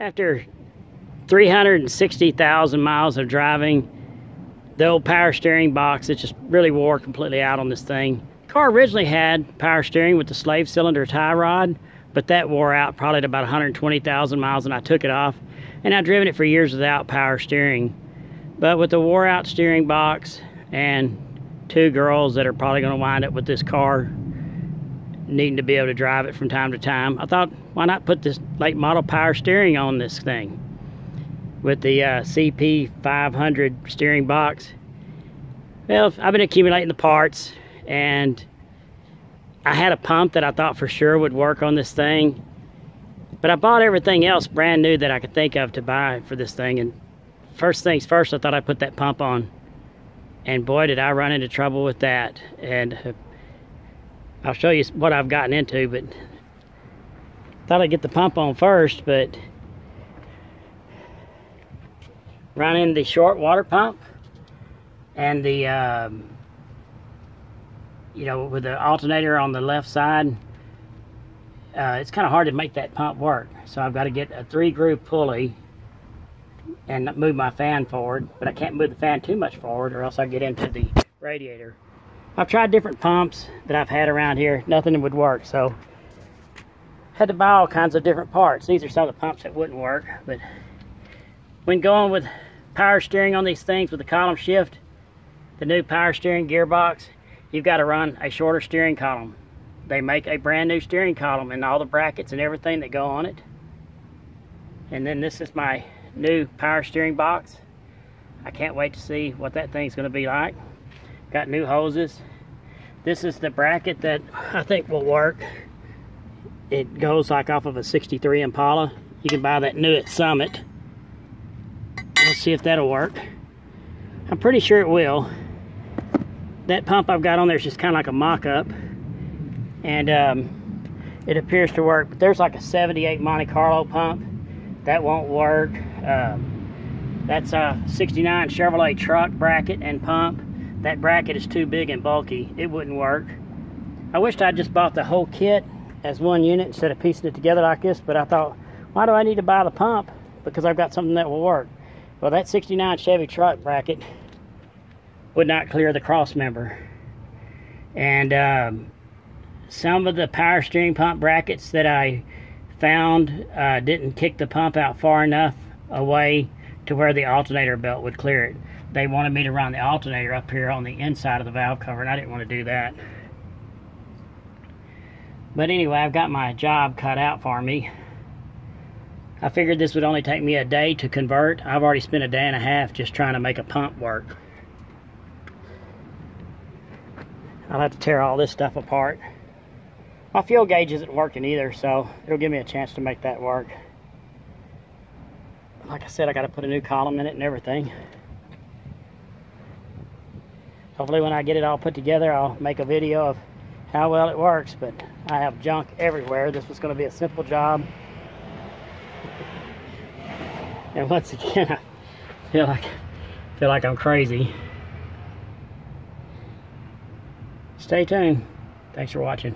After 360,000 miles of driving, the old power steering box, it just really wore completely out on this thing. The car originally had power steering with the slave cylinder tie rod, but that wore out probably at about 120,000 miles, and I took it off. And I've driven it for years without power steering. But with the wore out steering box and two girls that are probably going to wind up with this car needing to be able to drive it from time to time, I thought, why not put this late model power steering on this thing with the CP 500 steering box. Well, I've been accumulating the parts, and I had a pump that I thought for sure would work on this thing, but I bought everything else brand new that I could think of to buy for this thing. And first things first, I thought I'd put that pump on, and boy did I run into trouble with that. And I'll show you what I've gotten into, but thought I'd get the pump on first, but run in the short water pump and the you know, with the alternator on the left side, it's kind of hard to make that pump work. So I've got to get a 3-groove pulley and move my fan forward, but I can't move the fan too much forward or else I get into the radiator. I've tried different pumps that I've had around here, nothing would work, so had to buy all kinds of different parts. These are some of the pumps that wouldn't work, but when going with power steering on these things with the column shift, the new power steering gearbox, you've got to run a shorter steering column. They make a brand new steering column and all the brackets and everything that go on it. And then this is my new power steering box. I can't wait to see what that thing's going to be like. Got new hoses. This is the bracket that I think will work. It goes like off of a 63 Impala. You can buy that new at Summit. Let's see if that'll work. I'm pretty sure it will. That pump I've got on there is just kind of like a mock-up, and it appears to work. But there's like a 78 Monte Carlo pump. That won't work. That's a 69 Chevrolet truck bracket and pump. That bracket is too big and bulky. It wouldn't work. I wished I'd just bought the whole kit as one unit instead of piecing it together like this, but I thought, why do I need to buy the pump? Because I've got something that will work. Well, that 69 Chevy truck bracket would not clear the cross member. And some of the power steering pump brackets that I found didn't kick the pump out far enough away to where the alternator belt would clear it. They wanted me to run the alternator up here on the inside of the valve cover, and I didn't want to do that. But anyway, I've got my job cut out for me. I figured this would only take me a day to convert. I've already spent a day and a half just trying to make a pump work. I'll have to tear all this stuff apart. My fuel gauge isn't working either, so it'll give me a chance to make that work. Like I said, I got to put a new column in it and everything. Hopefully when I get it all put together, I'll make a video of how well it works, but I have junk everywhere. This was going to be a simple job. And once again, I feel like I'm crazy. Stay tuned. Thanks for watching.